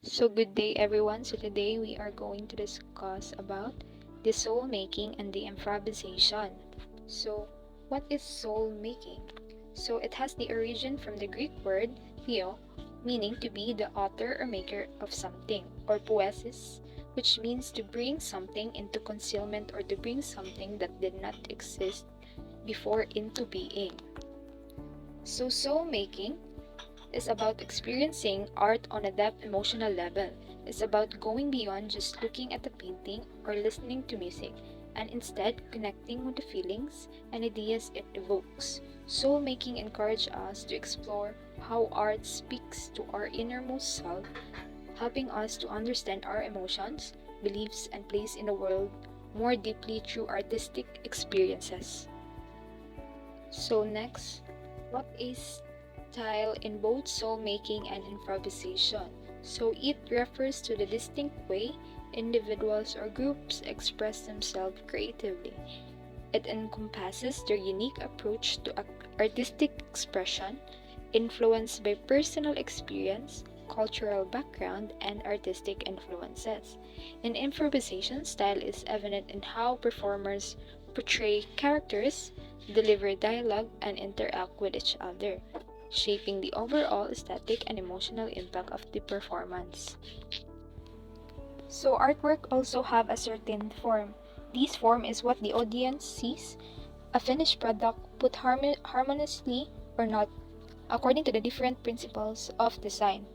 So good day everyone. So today we are going to discuss about the soul making and the improvisation. So what is soul making? So it has the origin from the Greek word theo, meaning to be the author or maker of something, or poesis, which means to bring something into concealment or to bring something that did not exist before into being. So soul making is about experiencing art on a depth emotional level. It's about going beyond just looking at a painting or listening to music, and instead connecting with the feelings and ideas it evokes. Soul making encourages us to explore how art speaks to our innermost self, helping us to understand our emotions, beliefs, and place in the world more deeply through artistic experiences. So next, what is style in both soul making and improvisation? So it refers to the distinct way individuals or groups express themselves creatively. It encompasses their unique approach to artistic expression, influenced by personal experience, cultural background, and artistic influences. In improvisation, style is evident in how performers portray characters, deliver dialogue, and interact with each other, shaping the overall aesthetic and emotional impact of the performance. So artwork also have a certain form. This form is what the audience sees, a finished product put harmoniously or not, according to the different principles of design.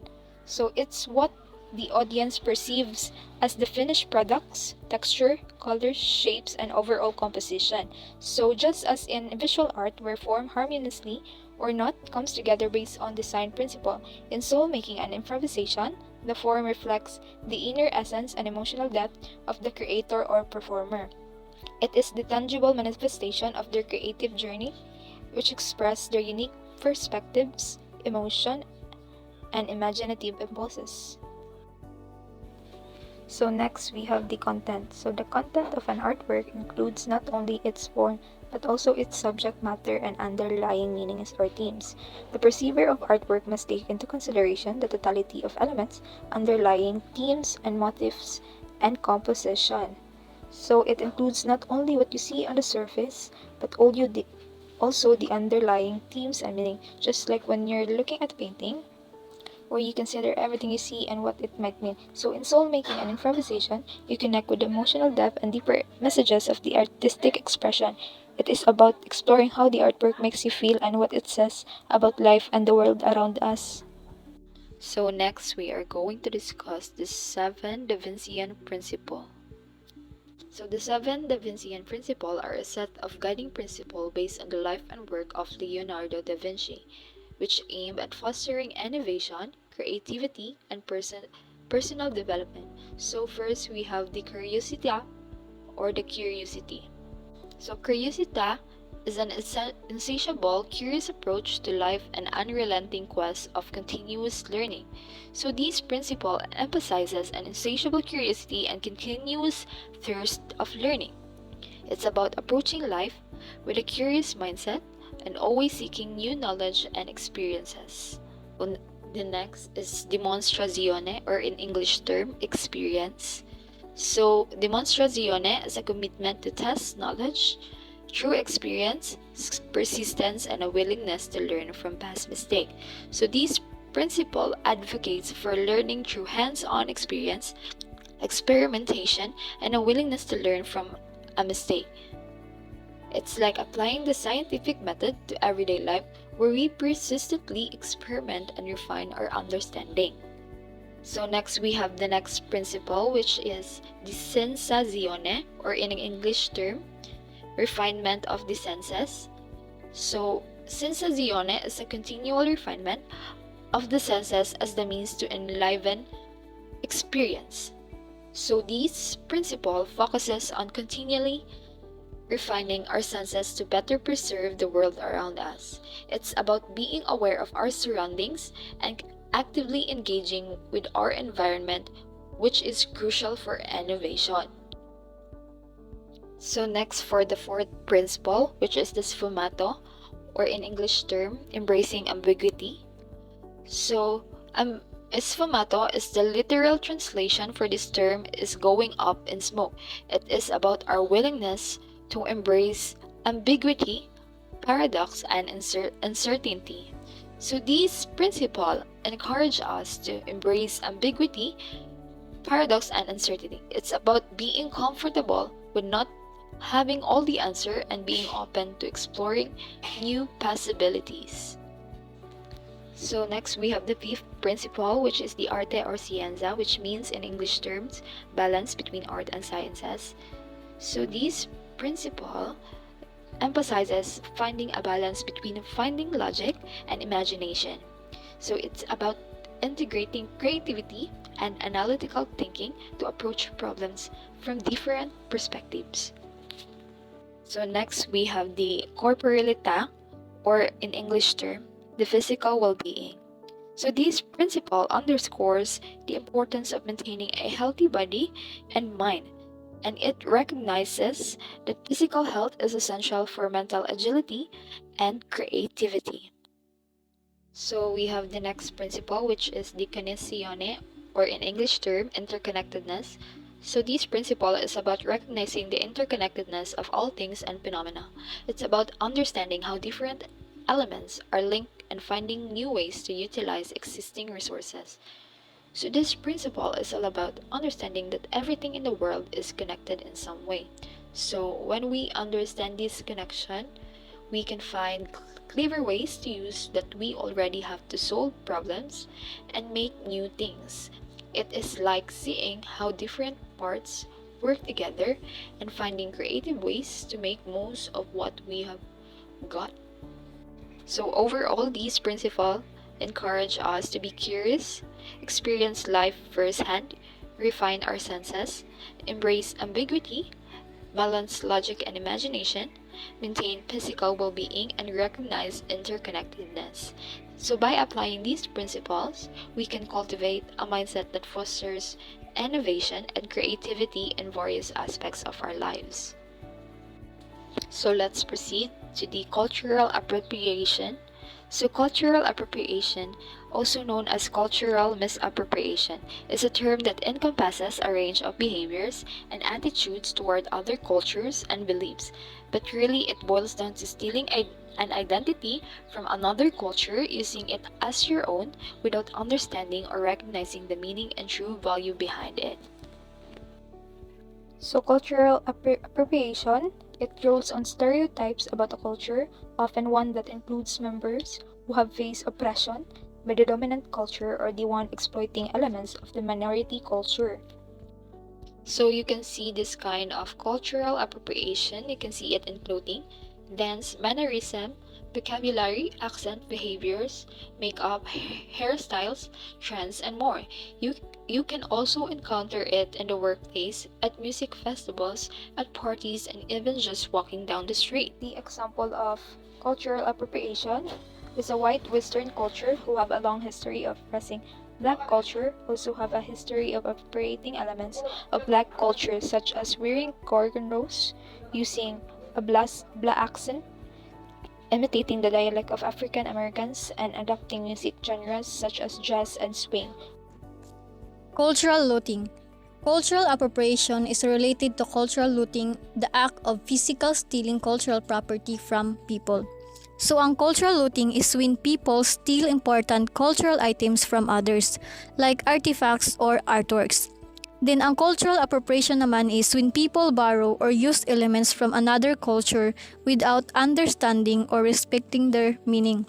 So it's what the audience perceives as the finished products, texture, colors, shapes, and overall composition. So just as in visual art where form harmoniously or not comes together based on design principle, in soul making and improvisation, the form reflects the inner essence and emotional depth of the creator or performer. It is the tangible manifestation of their creative journey, which express their unique perspectives, emotion, and imaginative impulses. So next we have the content. So the content of an artwork includes not only its form, but also its subject matter and underlying meanings or themes. The perceiver of artwork must take into consideration the totality of elements, underlying themes and motifs, and composition. So it includes not only what you see on the surface, but also the underlying themes and meaning. Just like when you're looking at a painting, where you consider everything you see and what it might mean. So in soul making and improvisation, you connect with the emotional depth and deeper messages of the artistic expression. It is about exploring how the artwork makes you feel and what it says about life and the world around us. So next we are going to discuss the 7 Da Vincian principle. So the 7 Da Vincian principle are a set of guiding principles based on the life and work of Leonardo da Vinci, which aim at fostering innovation, creativity, and personal development. So first we have the curiosita or the curiosity. So curiosita is an insatiable, curious approach to life and unrelenting quest of continuous learning. So this principle emphasizes an insatiable curiosity and continuous thirst of learning. It's about approaching life with a curious mindset and always seeking new knowledge and experiences. The next is demonstrazione, or in English term, experience. So, demonstrazione is a commitment to test knowledge through experience, persistence, and a willingness to learn from past mistakes. So, this principle advocates for learning through hands-on experience, experimentation, and a willingness to learn from a mistake. It's like applying the scientific method to everyday life where we persistently experiment and refine our understanding. So next we have the next principle, which is the sensazione, or in an English term, refinement of the senses. So sensazione is a continual refinement of the senses as the means to enliven experience. So this principle focuses on continually refining our senses to better preserve the world around us. It's about being aware of our surroundings and actively engaging with our environment, which is crucial for innovation. So next, for the fourth principle, which is the sfumato, or in English term, embracing ambiguity. So Esfumato is the literal translation for this term is going up in smoke. It is about our willingness to embrace ambiguity, paradox, and uncertainty. So these principles encourage us to embrace ambiguity, paradox, and uncertainty. It's about being comfortable with not having all the answer and being open to exploring new possibilities. So next we have the fifth principle, which is the arte or scienza, which means in English terms, balance between art and sciences. So this principle emphasizes finding a balance between finding logic and imagination. So it's about integrating creativity and analytical thinking to approach problems from different perspectives. So next we have the corporalita, or in English term, the physical well-being. So this principle underscores the importance of maintaining a healthy body and mind, and it recognizes that physical health is essential for mental agility and creativity. So we have the next principle, which is the connessione, or in English term, interconnectedness. So this principle is about recognizing the interconnectedness of all things and phenomena. It's about understanding how different elements are linked and finding new ways to utilize existing resources. So this principle is all about understanding that everything in the world is connected in some way. So when we understand this connection, we can find clever ways to use that we already have to solve problems and make new things. It is like seeing how different parts work together and finding creative ways to make most of what we have got. So overall, these principles encourage us to be curious, experience life firsthand, refine our senses, embrace ambiguity, balance logic and imagination, maintain physical well-being, and recognize interconnectedness. So by applying these principles, we can cultivate a mindset that fosters innovation and creativity in various aspects of our lives. So let's proceed to the cultural appropriation. So cultural appropriation, also known as cultural misappropriation, is a term that encompasses a range of behaviors and attitudes toward other cultures and beliefs, but really it boils down to stealing an identity from another culture, using it as your own without understanding or recognizing the meaning and true value behind it. So cultural appropriation, it draws on stereotypes about a culture, often one that includes members who have faced oppression by the dominant culture or the one exploiting elements of the minority culture. So you can see this kind of cultural appropriation. You can see it in clothing, dance, mannerism, vocabulary, accent, behaviors, makeup, hairstyles, trends, and more. You can also encounter it in the workplace, at music festivals, at parties, and even just walking down the street. The example of cultural appropriation is a white Western culture who have a long history of oppressing Black culture, also have a history of appropriating elements of Black culture such as wearing cornrows, using a black accent, imitating the dialect of African Americans, and adopting music genres such as jazz and swing. Cultural looting. Cultural appropriation is related to cultural looting, the act of physical stealing cultural property from people. So ang cultural looting is when people steal important cultural items from others, like artifacts or artworks. Then ang cultural appropriation naman is when people borrow or use elements from another culture without understanding or respecting their meaning.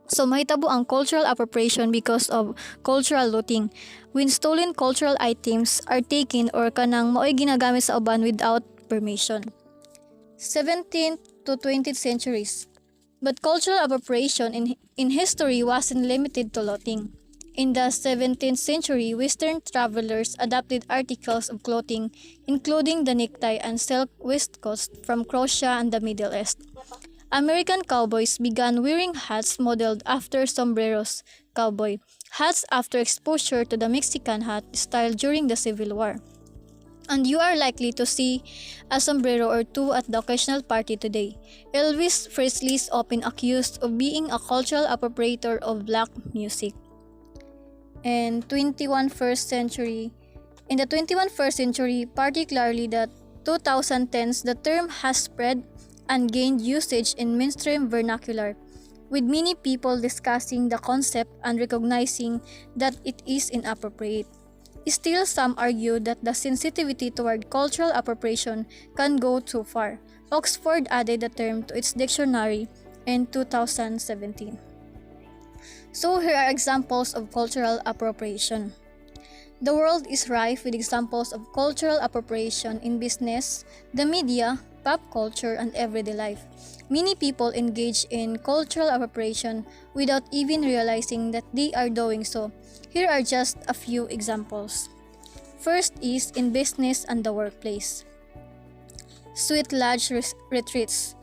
So mahitabo ang cultural appropriation because of cultural looting, when stolen cultural items are taken or kanang mao'y ginagamit sa uban without permission. 17th to 20th centuries. But cultural appropriation in history wasn't limited to looting. In the 17th century, Western travelers adopted articles of clothing, including the necktie and silk waistcoats from Croatia and the Middle East. American cowboys began wearing hats modeled after sombreros, cowboy hats after exposure to the Mexican hat style during the Civil War. And you are likely to see a sombrero or two at the occasional party today. Elvis Presley is often accused of being a cultural appropriator of black music. and 21st century. In the 21st century, particularly the 2010s, the term has spread and gained usage in mainstream vernacular, with many people discussing the concept and recognizing that it is inappropriate. Still, some argue that the sensitivity toward cultural appropriation can go too far. Oxford added the term to its dictionary in 2017. So here are examples of cultural appropriation. The world is rife with examples of cultural appropriation in business, the media, pop culture, and everyday life. Many people engage in cultural appropriation without even realizing that they are doing so. Here are just a few examples. First is in business and the workplace. Sweet lodge retreats.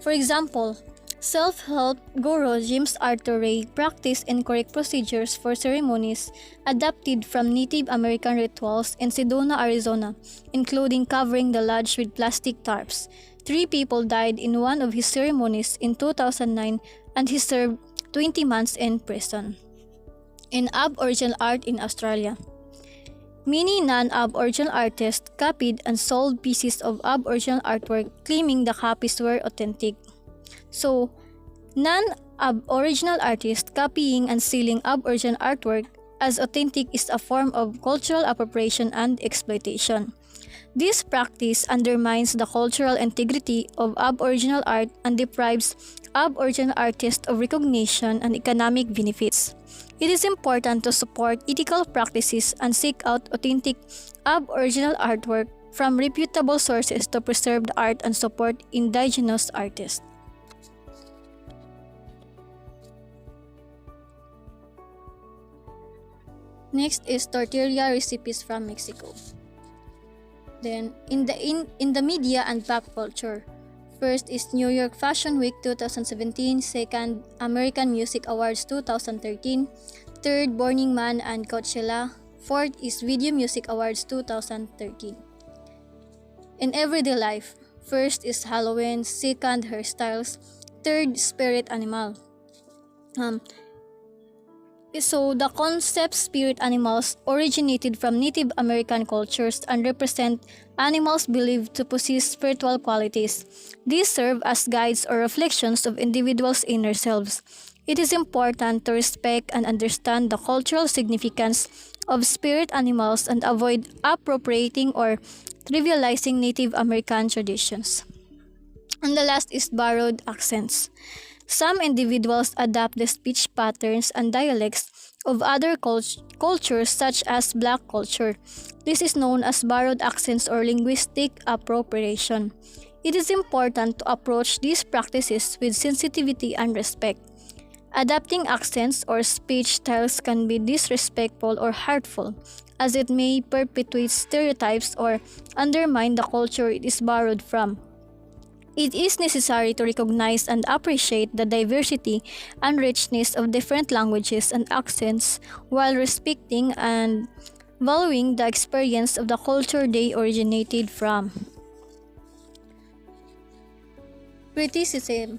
For example, self-help guru James Arthur Ray practiced incorrect procedures for ceremonies adapted from Native American rituals in Sedona, Arizona, including covering the lodge with plastic tarps. 3 people died in one of his ceremonies in 2009 and he served 20 months in prison. In Aboriginal art in Australia, many non-Aboriginal artists copied and sold pieces of Aboriginal artwork claiming the copies were authentic. So, non-Aboriginal artists copying and selling Aboriginal artwork as authentic is a form of cultural appropriation and exploitation. This practice undermines the cultural integrity of Aboriginal art and deprives Aboriginal artists of recognition and economic benefits. It is important to support ethical practices and seek out authentic Aboriginal artwork from reputable sources to preserve the art and support indigenous artists. Next is tortilla recipes from Mexico. Then in the media and pop culture, first is New York Fashion Week 2017, second American Music Awards 2013, third Burning Man and Coachella, fourth is Video Music Awards 2013. In everyday life, first is Halloween, second hairstyles, third spirit animal. So the concept spirit animals originated from Native American cultures and represent animals believed to possess spiritual qualities. These serve as guides or reflections of individuals' inner selves. It is important to respect and understand the cultural significance of spirit animals and avoid appropriating or trivializing Native American traditions. And the last is borrowed accents. Some individuals adapt the speech patterns and dialects of other cultures such as Black culture. This is known as borrowed accents or linguistic appropriation. It is important to approach these practices with sensitivity and respect. Adapting accents or speech styles can be disrespectful or hurtful, as it may perpetuate stereotypes or undermine the culture it is borrowed from. It is necessary to recognize and appreciate the diversity and richness of different languages and accents while respecting and valuing the experience of the culture they originated from. Criticism.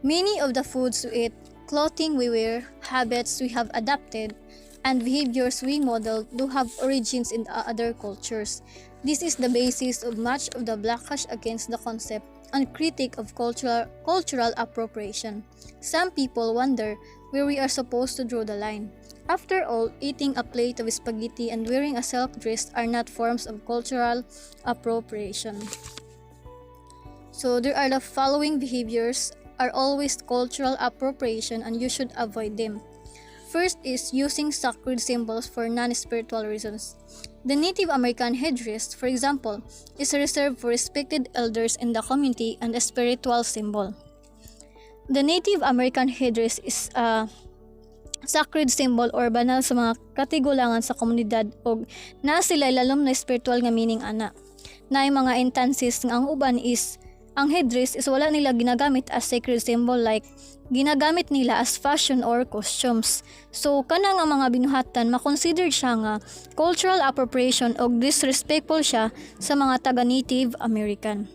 Many of the foods we eat, clothing we wear, habits we have adapted, and behaviors we model do have origins in other cultures. This is the basis of much of the backlash against the concept and critique of cultural appropriation. Some people wonder where we are supposed to draw the line. After all, eating a plate of spaghetti and wearing a silk dress are not forms of cultural appropriation. So there are the following behaviors are always cultural appropriation and you should avoid them. First is using sacred symbols for non-spiritual reasons. The Native American headdress, for example, is reserved for respected elders in the community and a spiritual symbol. The Native American headdress is a sacred symbol or banal sa mga katigulangan sa komunidad o na sila lalom na spiritual nga meaning ana. Na yung mga instances nga ang uban is ang headdress is wala nila ginagamit as sacred symbol, like ginagamit nila as fashion or costumes. So kana nga mga binuhatan makonsider siya nga cultural appropriation o disrespectful siya sa mga taga-Native American.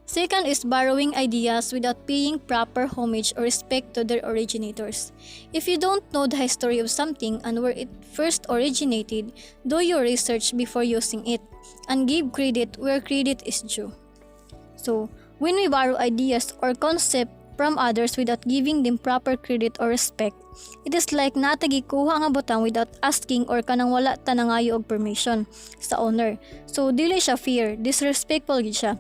Second is borrowing ideas without paying proper homage or respect to their originators. If you don't know the history of something and where it first originated, do your research before using it and give credit where credit is due. So, when we borrow ideas or concept from others without giving them proper credit or respect, it is like natagikuha nga butang without asking or kanang wala tanangayo og permission sa owner. So, dili siya fair, disrespectful gid siya.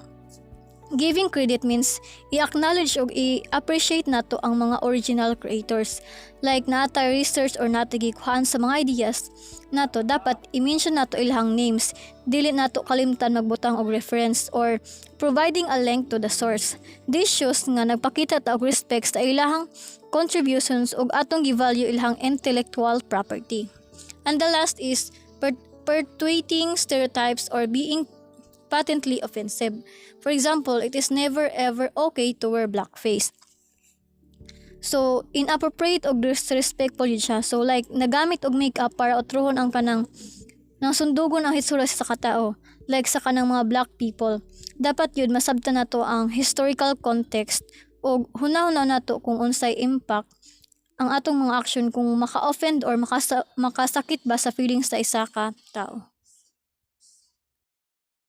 Giving credit means i-acknowledge o i-appreciate nato ang mga original creators. Like nata research or natagikuhaan sa mga ideas nato, dapat i-mention nato ilahang names. Dili nato kalimtan magbutang og reference or providing a link to the source. This shows nga nagpakita ta og respect sa ilahang contributions ug atong gi-value ilahang intellectual property. And the last is perpetuating stereotypes or being patently offensive. For example, it is never ever okay to wear blackface. So, inappropriate o disrespectful yun siya. So, like, nagamit og makeup para otruhon ang kanang nang sundugon ang hitsura sa katao. Like, sa kanang mga black people. Dapat yun, masabtan nato ang historical context o hunaw-hunaw nato kung unsay impact ang atong mga action kung maka-offend or makasakit ba sa feelings sa isa ka tao.